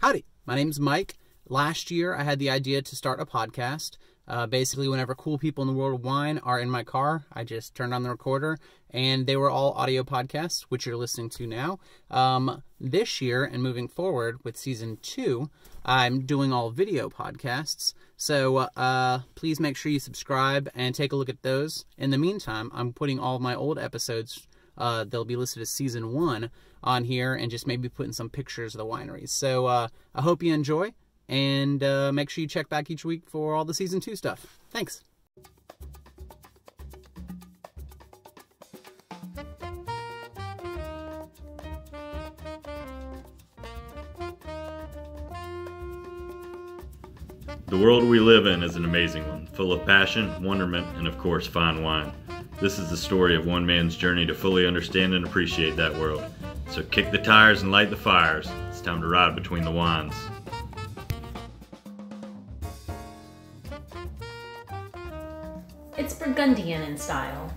Howdy, my name's Mike. Last year, I had the idea to start a podcast. Basically, whenever cool people in the world of wine are in my car, I just turned on the recorder, and they were all audio podcasts, which you're listening to now. This year, and moving forward with Season 2, I'm doing all video podcasts. So please make sure you subscribe and take a look at those. In the meantime, I'm putting all of my old episodes, they'll be listed as Season 1, on here, and just maybe putting some pictures of the wineries. So I hope you enjoy, and make sure you check back each week for all the Season 2 stuff. Thanks. The world we live in is an amazing one, full of passion, wonderment, and of course, fine wine. This is the story of one man's journey to fully understand and appreciate that world. So kick the tires and light the fires. It's time to ride between the wines. It's Burgundian in style.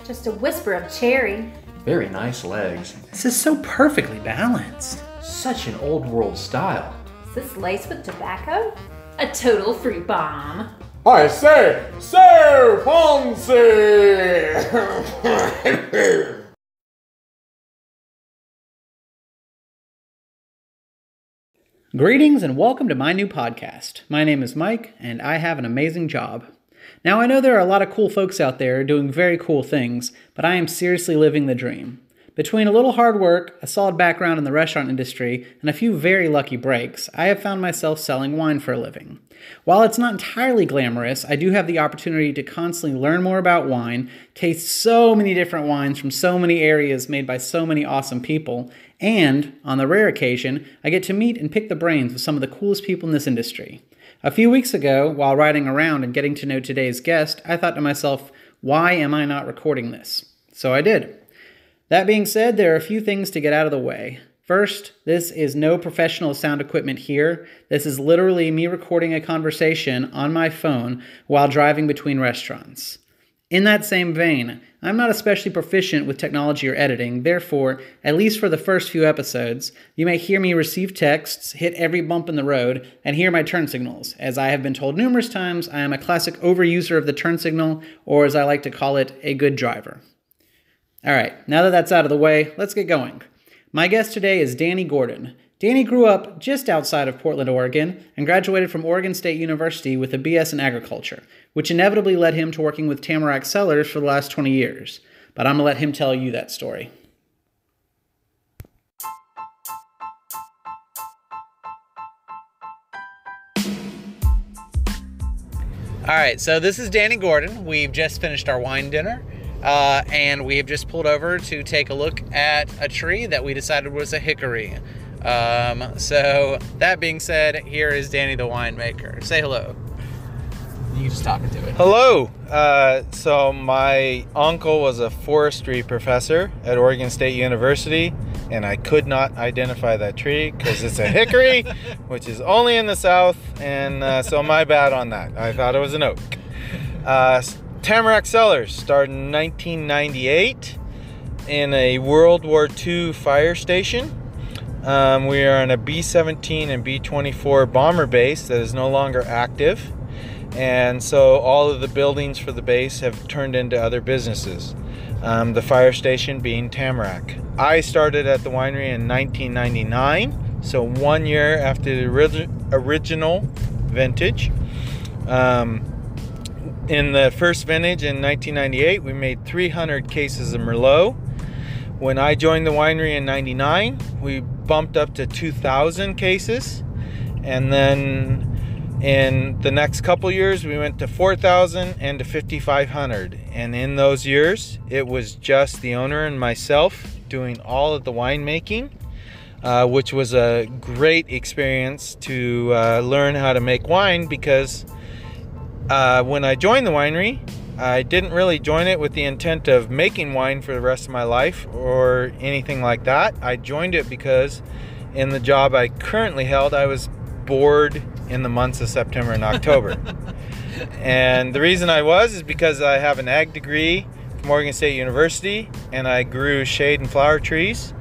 Just a whisper of cherry. Very nice legs. This is so perfectly balanced. Such an old world style. Is this laced with tobacco? A total fruit bomb. I say, Sir Fonzie! Greetings and welcome to my new podcast. My name is Mike, and I have an amazing job. Now, I know there are a lot of cool folks out there doing very cool things, but I am seriously living the dream. Between a little hard work, a solid background in the restaurant industry, and a few very lucky breaks, I have found myself selling wine for a living. While it's not entirely glamorous, I do have the opportunity to constantly learn more about wine, taste so many different wines from so many areas made by so many awesome people, and, on the rare occasion, I get to meet and pick the brains of some of the coolest people in this industry. A few weeks ago, while riding around and getting to know today's guest, I thought to myself, why am I not recording this? So I did. That being said, there are a few things to get out of the way. First, this is no professional sound equipment here. This is literally me recording a conversation on my phone while driving between restaurants. In that same vein, I'm not especially proficient with technology or editing, therefore, at least for the first few episodes, you may hear me receive texts, hit every bump in the road, and hear my turn signals. As I have been told numerous times, I am a classic overuser of the turn signal, or as I like to call it, a good driver. Alright, now that that's out of the way, let's get going. My guest today is Danny Gordon. Danny grew up just outside of Portland, Oregon, and graduated from Oregon State University with a BS in agriculture, which inevitably led him to working with Tamarack Cellars for the last 20 years. But I'm going to let him tell you that story. Alright, so this is Danny Gordon. We've just finished our wine dinner. And we have just pulled over to take a look at a tree that we decided was a hickory. So that being said, here is Danny the winemaker. Say hello. You just talking to it. Hello. So my uncle was a forestry professor at Oregon State University, and I could not identify that tree because it's a hickory, which is only in the south, and so my bad on that. I thought it was an oak. Tamarack Cellars started in 1998 in a World War II fire station. We are on a B-17 and B-24 bomber base that is no longer active. And so all of the buildings for the base have turned into other businesses. The fire station being Tamarack. I started at the winery in 1999, so 1 year after the original vintage. In the first vintage in 1998, we made 300 cases of Merlot. When I joined the winery in 99, we bumped up to 2,000 cases. And then in the next couple years, we went to 4,000 and to 5,500. And in those years, it was just the owner and myself doing all of the winemaking, which was a great experience to learn how to make wine, because when I joined the winery, I didn't really join it with the intent of making wine for the rest of my life or anything like that. I joined it because in the job I currently held, I was bored in the months of September and October. And the reason I was is because I have an ag degree from Oregon State University, and I grew shade and flower trees.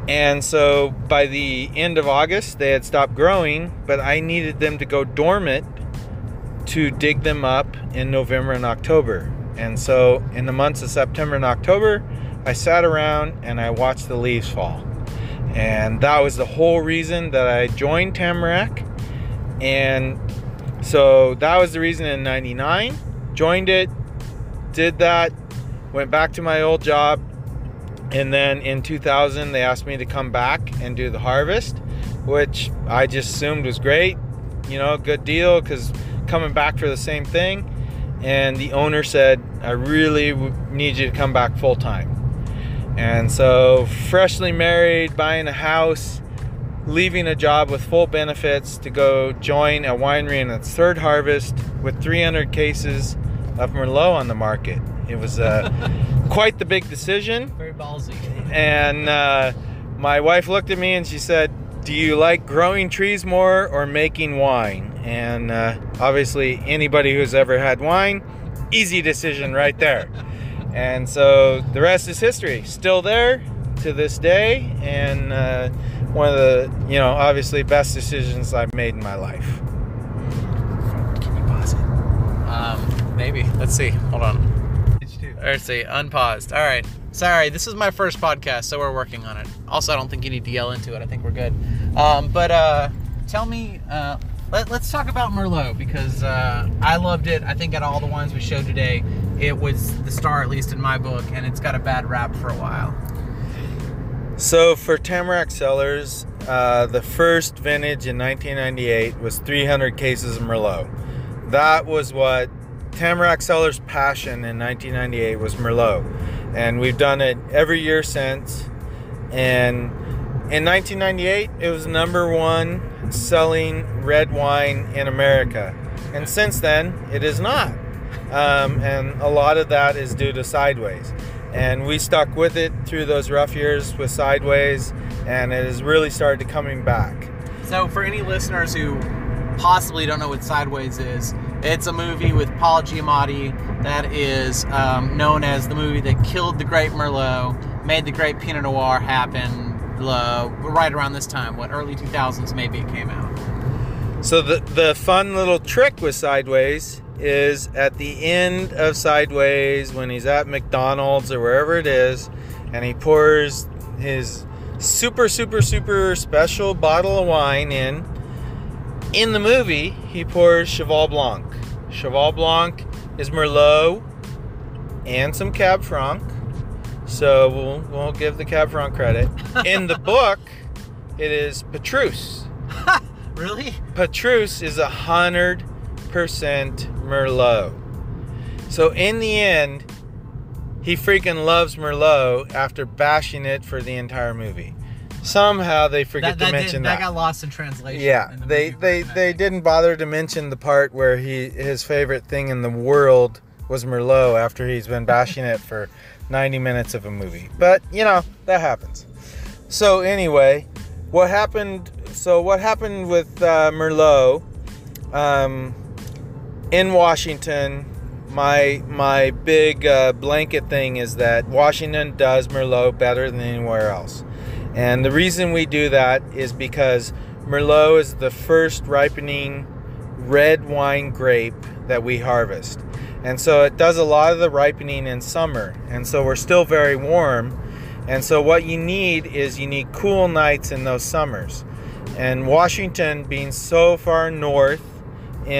And so by the end of August, they had stopped growing, but I needed them to go dormant to dig them up in November and October. And so in the months of September and October, I sat around and I watched the leaves fall. And that was the whole reason that I joined Tamarack. And so that was the reason in 99, joined it, did that, went back to my old job. And then in 2000, they asked me to come back and do the harvest, which I just assumed was great, you know, good deal, because coming back for the same thing. And the owner said, I really need you to come back full time. And so freshly married, buying a house, leaving a job with full benefits to go join a winery in its third harvest with 300 cases of Merlot on the market. It was quite the big decision. Very ballsy. And my wife looked at me and she said, do you like growing trees more or making wine? And obviously anybody who's ever had wine, easy decision right there. And so the rest is history. Still there to this day, and one of the, you know, obviously best decisions I've made in my life. Can you pause it? Maybe. Let's see. Hold on. Let's see. Unpaused. All right. Sorry, this is my first podcast, so we're working on it. Also, I don't think you need to yell into it. I think we're good. But tell me, let's talk about Merlot, because I loved it. I think out of all the wines we showed today, it was the star, at least in my book, and it's got a bad rap for a while. So for Tamarack Cellars, the first vintage in 1998 was 300 cases of Merlot. That was what Tamarack Cellars' passion in 1998 was, Merlot. And we've done it every year since. And in 1998, it was #1 selling red wine in America. And since then, it is not. And a lot of that is due to Sideways. And we stuck with it through those rough years with Sideways, and it has really started coming back. So for any listeners who possibly don't know what Sideways is, it's a movie with Paul Giamatti that is known as the movie that killed the great Merlot, made the great Pinot Noir happen right around this time, early 2000s maybe it came out. So the fun little trick with Sideways is at the end of Sideways, when he's at McDonald's or wherever it is, and he pours his super special bottle of wine in the movie, he pours Cheval Blanc. Cheval Blanc is Merlot and some Cab Franc, so we'll give the Cab Franc credit. In the book, it is Petrus. Really? Petrus is 100% Merlot. So in the end, he freaking loves Merlot after bashing it for the entire movie. Somehow they forget to mention that. That got lost in translation. Yeah, they didn't bother to mention the part where his favorite thing in the world was Merlot after he's been bashing it for 90 minutes of a movie. But, you know, that happens. So anyway, what happened with Merlot in Washington, my big blanket thing is that Washington does Merlot better than anywhere else. And the reason we do that is because Merlot is the first ripening red wine grape that we harvest. And so it does a lot of the ripening in summer. And so we're still very warm. And so what you need is cool nights in those summers. And Washington being so far north, we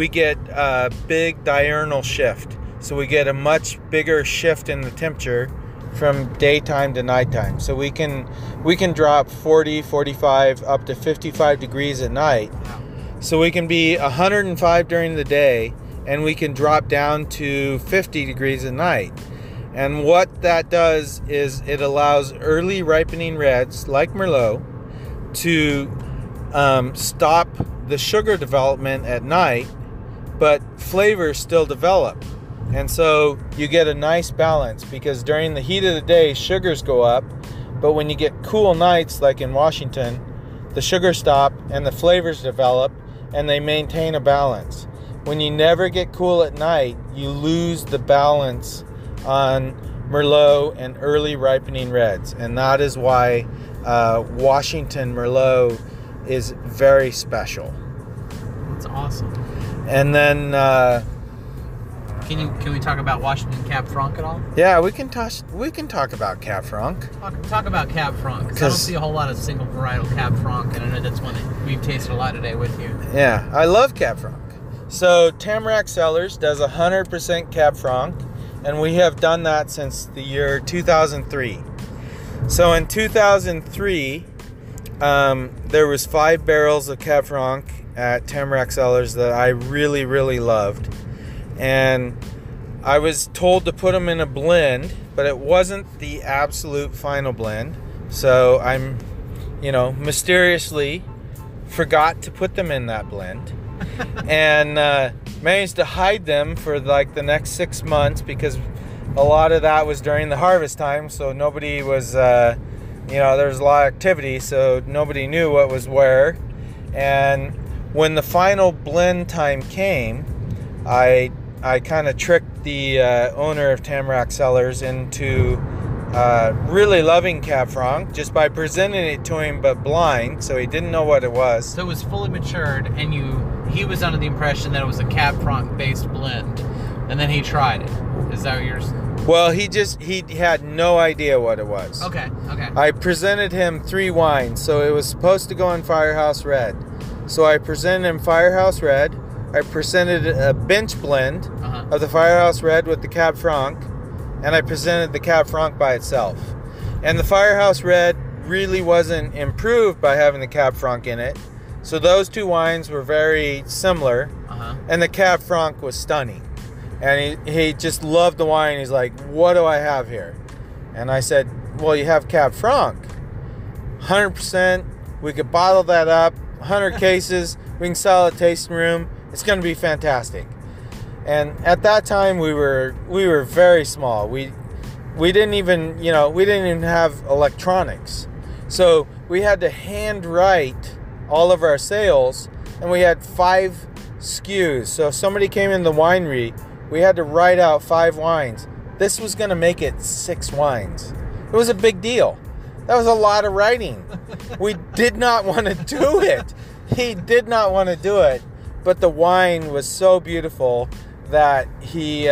get a big diurnal shift. So we get a much bigger shift in the temperature from daytime to nighttime. So we can drop 40, 45, up to 55 degrees at night. So we can be 105 during the day, and we can drop down to 50 degrees at night. And what that does is it allows early ripening reds like Merlot to stop the sugar development at night, but flavors still develop. And so you get a nice balance, because during the heat of the day, sugars go up, but when you get cool nights like in Washington, the sugars stop and the flavors develop, and they maintain a balance. When you never get cool at night, you lose the balance on Merlot and early ripening reds, and that is why Washington Merlot is very special. That's awesome. And then Can we talk about Washington Cab Franc at all? yeah, we can talk about Cab Franc. Talk about Cab Franc, because I don't see a whole lot of single varietal Cab Franc, and I know that's one that we've tasted a lot today with you. Yeah, I love Cab Franc. So Tamarack Cellars does 100% Cab Franc, and we have done that since the year 2003. So in 2003, there was 5 barrels of Cab Franc at Tamarack Cellars that I really, really loved. And I was told to put them in a blend, but it wasn't the absolute final blend. So I'm, mysteriously forgot to put them in that blend. And managed to hide them for like the next 6 months, because a lot of that was during the harvest time, so nobody was there was a lot of activity, so nobody knew what was where. And when the final blend time came, I kind of tricked the owner of Tamarack Cellars into really loving Cab Franc just by presenting it to him, but blind, so he didn't know what it was. So it was fully matured, and he was under the impression that it was a Cab Franc based blend, and then he tried it. Is that what yours? Well, he had no idea what it was. Okay. I presented him 3 wines, so it was supposed to go in Firehouse Red. So I presented him Firehouse Red. I presented a bench blend of the Firehouse Red with the Cab Franc, and I presented the Cab Franc by itself. And the Firehouse Red really wasn't improved by having the Cab Franc in it. So those 2 wines were very similar, and the Cab Franc was stunning. And he just loved the wine. He's like, what do I have here? And I said, well, you have Cab Franc. 100%. We could bottle that up. 100 cases. We can sell it at tasting room. It's going to be fantastic. And at that time, we were very small. We didn't even have electronics. So we had to handwrite all of our sales, and we had 5 SKUs. So if somebody came in the winery, we had to write out 5 wines. This was going to make it 6 wines. It was a big deal. That was a lot of writing. We did not want to do it. He did not want to do it. But the wine was so beautiful that he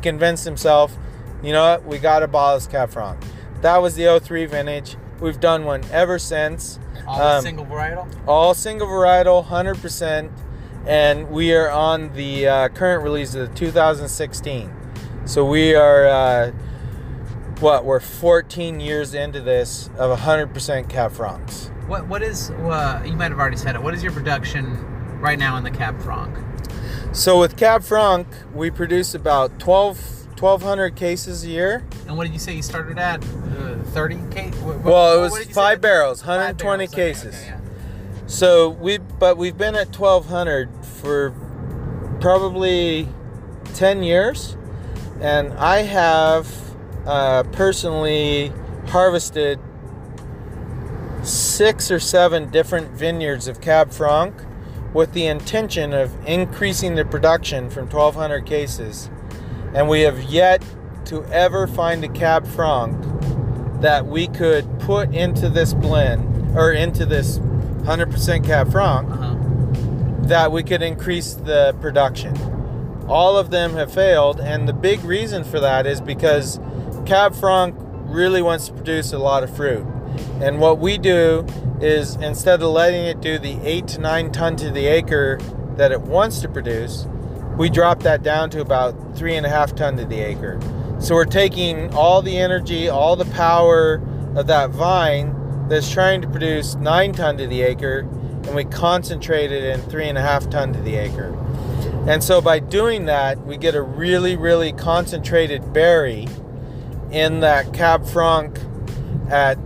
convinced himself, you know what, we got to bottle this Cab Franc. That was the 03 vintage. We've done one ever since. All single varietal? All single varietal, 100%. And we are on the current release of the 2016. So we are, we're 14 years into this of 100% Cab Francs. What is, you might have already said it, what is your production right now in the Cab Franc? So with Cab Franc, we produce about 1,200 cases a year. And what did you say you started at? 30 cases? Well, it was 5 barrels, 120 cases. Okay, yeah. So we've been at 1,200 for probably 10 years, and I have personally harvested 6 or 7 different vineyards of Cab Franc with the intention of increasing the production from 1,200 cases, and we have yet to ever find a Cab Franc that we could put into this blend, or into this 100% Cab Franc, that we could increase the production. All of them have failed, and the big reason for that is because Cab Franc really wants to produce a lot of fruit. And what we do is, instead of letting it do the 8 to 9 ton to the acre that it wants to produce, we drop that down to about 3.5 ton to the acre. So we're taking all the energy, all the power of that vine that's trying to produce 9 ton to the acre, and we concentrate it in 3.5 ton to the acre. And so by doing that, we get a really, really concentrated berry in that Cab Franc at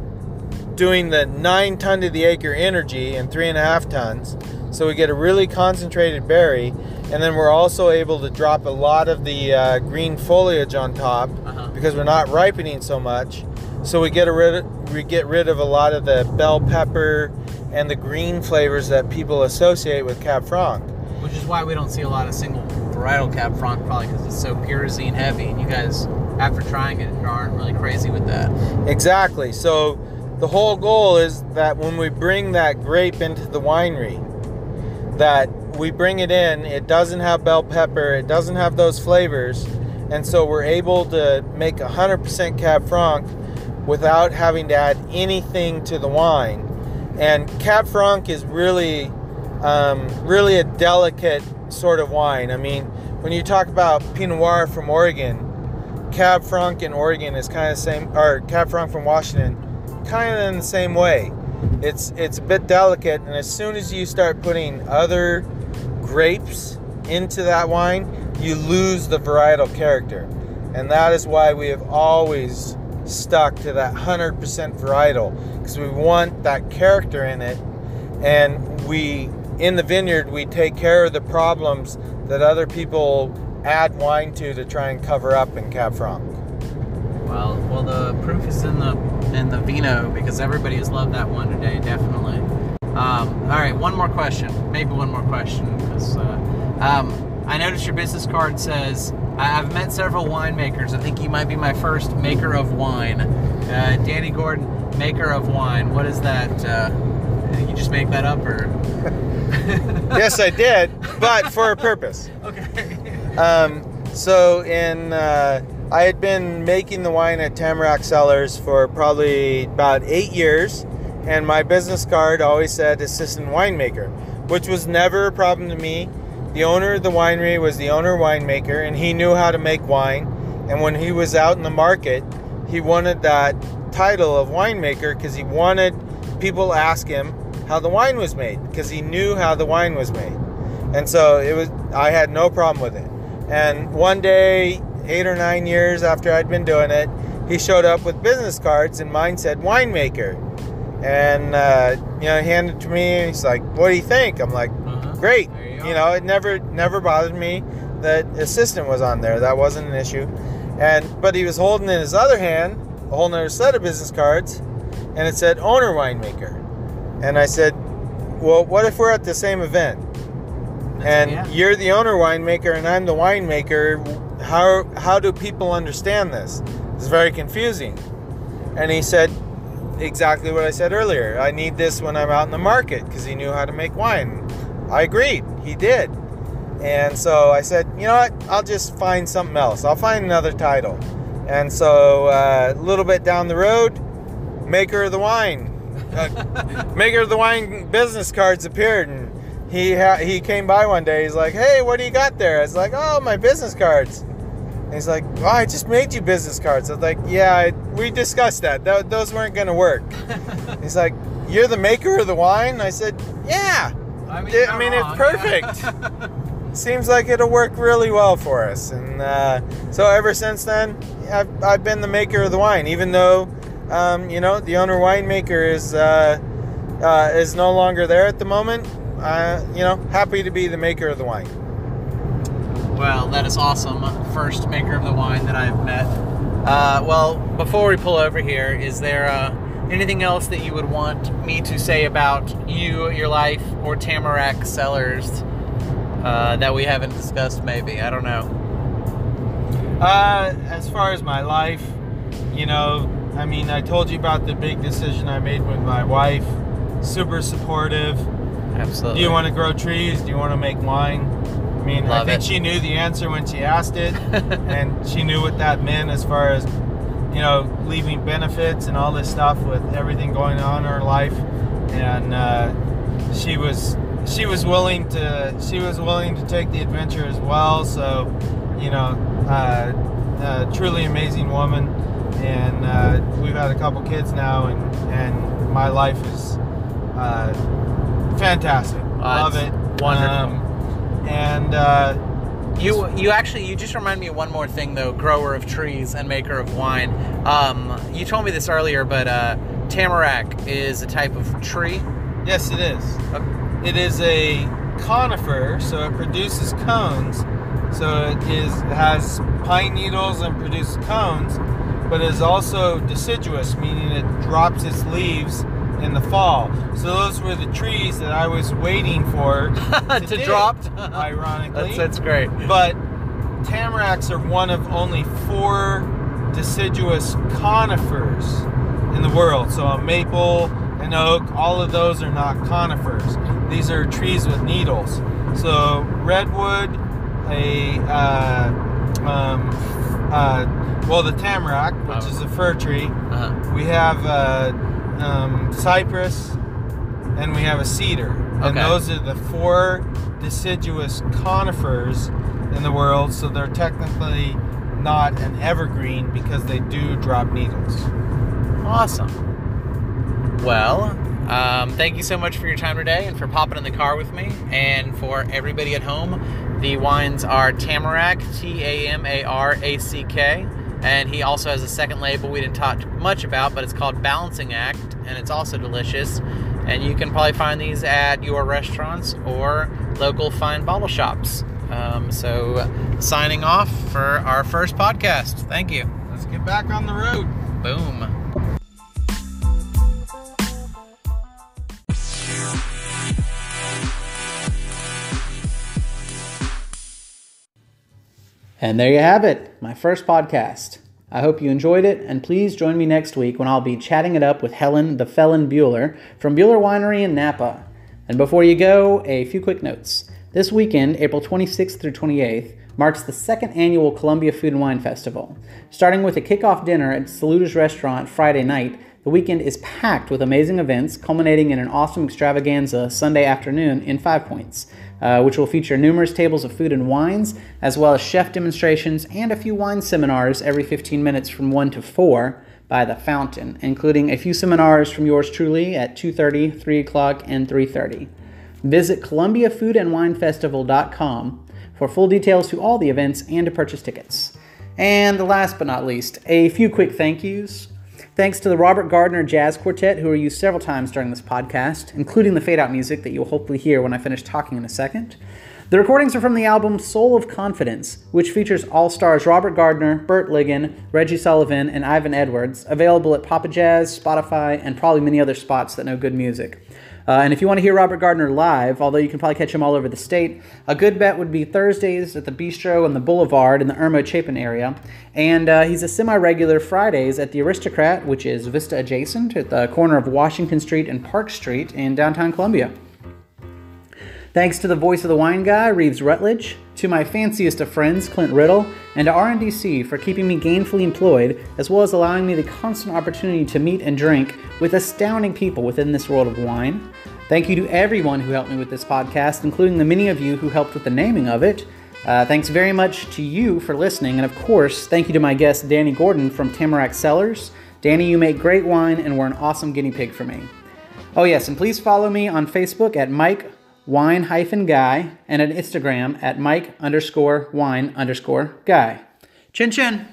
doing the 9 ton to the acre energy and 3.5 tons. So we get a really concentrated berry, and then we're also able to drop a lot of the green foliage on top because we're not ripening so much. So we get rid of a lot of the bell pepper and the green flavors that people associate with Cab Franc. Which is why we don't see a lot of single varietal Cab Franc, probably because it's so pyrazine heavy, and you guys after trying it aren't really crazy with that. Exactly. So the whole goal is that when we bring that grape into the winery, that we bring it in, it doesn't have bell pepper, it doesn't have those flavors, and so we're able to make 100% Cab Franc without having to add anything to the wine. And Cab Franc is really really a delicate sort of wine. I mean, when you talk about Pinot Noir from Oregon, Cab Franc in Oregon is kind of the same, or Cab Franc from Washington, kind of in the same way. It's a bit delicate, and as soon as you start putting other grapes into that wine, you lose the varietal character. And that is why we have always stuck to that 100% varietal, because we want that character in it, and we, in the vineyard, we take care of the problems that other people add wine to try and cover up in Cab Franc. Well, the proof is in the vino, because everybody has loved that one today, definitely. All right, one more question, because I noticed your business card says, I've met several winemakers. I think you might be my first maker of wine. Danny Gordon, maker of wine. What is that? You just make that up, or? Yes, I did, but for a purpose. Okay. So I had been making the wine at Tamarack Cellars for probably about 8 years, and my business card always said assistant winemaker, which was never a problem to me. The owner of the winery was the owner winemaker, and he knew how to make wine. And when he was out in the market, he wanted that title of winemaker because he wanted people to ask him how the wine was made, because he knew how the wine was made. And so I had no problem with it. And one day, 8 or 9 years after I'd been doing it, he showed up with business cards, and mine said winemaker. And he handed it to me, and he's like, "What do you think?" I'm like, "Great." It never bothered me that assistant was on there. That wasn't an issue. But he was holding in his other hand a whole nother set of business cards, and it said owner winemaker. And I said, "Well, what if we're at the same event? And you're the owner winemaker and I'm the winemaker. How do people understand this? It's very confusing." And he said exactly what I said earlier. "I need this when I'm out in the market," because he knew how to make wine. I agreed. He did. And so I said, "You know what? I'll just find something else. I'll find another title." And so a little bit down the road, maker of the wine. Maker of the wine business cards appeared, and he came by one day. He's like, "Hey, what do you got there?" I was like, "Oh, my business cards." And he's like, "Oh, I just made you business cards." I was like, "Yeah, we discussed that. Those weren't going to work." He's like, "You're the maker of the wine?" I said, "Yeah. I mean it's perfect." Yeah. Seems like it'll work really well for us. And so ever since then, I've been the maker of the wine, even though the owner winemaker is no longer there at the moment. Happy to be the maker of the wine. Well, that is awesome. First maker of the wine that I've met. Well, before we pull over here, is there anything else that you would want me to say about you, your life, or Tamarack Cellars that we haven't discussed maybe? I don't know. As far as my life, I told you about the big decision I made with my wife. Super supportive. Absolutely. Do you want to grow trees? Do you want to make wine? I think she knew the answer when she asked it, and she knew what that meant as far as, leaving benefits and all this stuff with everything going on in her life. And she was willing to take the adventure as well. So, truly amazing woman. And we've had a couple kids now, and my life is fantastic. Love it. Wonderful. You just remind me of one more thing though. Grower of trees and maker of wine. You told me this earlier, but Tamarack is a type of tree. Yes, it is. It is a conifer, so it produces cones. So it has pine needles and produces cones, but it is also deciduous, meaning it drops its leaves in the fall. So those were the trees that I was waiting for to drop. Ironically, that's great. But tamaracks are one of only 4 deciduous conifers in the world. So a maple, an oak, all of those are not conifers. These are trees with needles. So redwood, the tamarack, which is a fir tree. We have cypress, and we have a cedar. And those are the 4 deciduous conifers in the world. So they're technically not an evergreen because they do drop needles. Awesome. Well, thank you so much for your time today and for popping in the car with me. And for everybody at home, the wines are Tamarack, Tamarack, and he also has a second label we didn't talk much about, but it's called Balancing Act, and it's also delicious. And you can probably find these at your restaurants or local fine bottle shops. So signing off for our first podcast. Thank you. Let's get back on the road. Boom. And there you have it, my first podcast. I hope you enjoyed it, and please join me next week when I'll be chatting it up with Helen the Felon Bueller from Bueller Winery in Napa. And before you go, a few quick notes. This weekend, April 26th through 28th, marks the 2nd annual Columbia Food and Wine Festival. Starting with a kickoff dinner at Saluta's Restaurant Friday night, the weekend is packed with amazing events, culminating in an awesome extravaganza Sunday afternoon in 5 Points, which will feature numerous tables of food and wines, as well as chef demonstrations and a few wine seminars every 15 minutes from 1 to 4 by the Fountain, including a few seminars from yours truly at 2:30, 3 o'clock, and 3:30. Visit ColumbiaFoodAndWineFestival.com for full details to all the events and to purchase tickets. And last but not least, a few quick thank yous. Thanks to the Robert Gardner Jazz Quartet, who are used several times during this podcast, including the fade-out music that you'll hopefully hear when I finish talking in a second. The recordings are from the album Soul of Confidence, which features all-stars Robert Gardner, Burt Ligon, Reggie Sullivan, and Ivan Edwards, available at Papa Jazz, Spotify, and probably many other spots that know good music. And if you want to hear Robert Gardner live, although you can probably catch him all over the state, a good bet would be Thursdays at the Bistro on the Boulevard in the Irmo Chapin area. And he's a semi-regular Fridays at the Aristocrat, which is Vista adjacent at the corner of Washington Street and Park Street in downtown Columbia. Thanks to the voice of the wine guy, Reeves Rutledge, to my fanciest of friends, Clint Riddle, and to R&DC for keeping me gainfully employed, as well as allowing me the constant opportunity to meet and drink with astounding people within this world of wine. Thank you to everyone who helped me with this podcast, including the many of you who helped with the naming of it. Thanks very much to you for listening, and of course, thank you to my guest, Danny Gordon from Tamarack Cellars. Danny, you make great wine and were an awesome guinea pig for me. Oh yes, and please follow me on Facebook at Mike_Wine-Guy and at Instagram at Mike_Wine_Guy. Chin chin!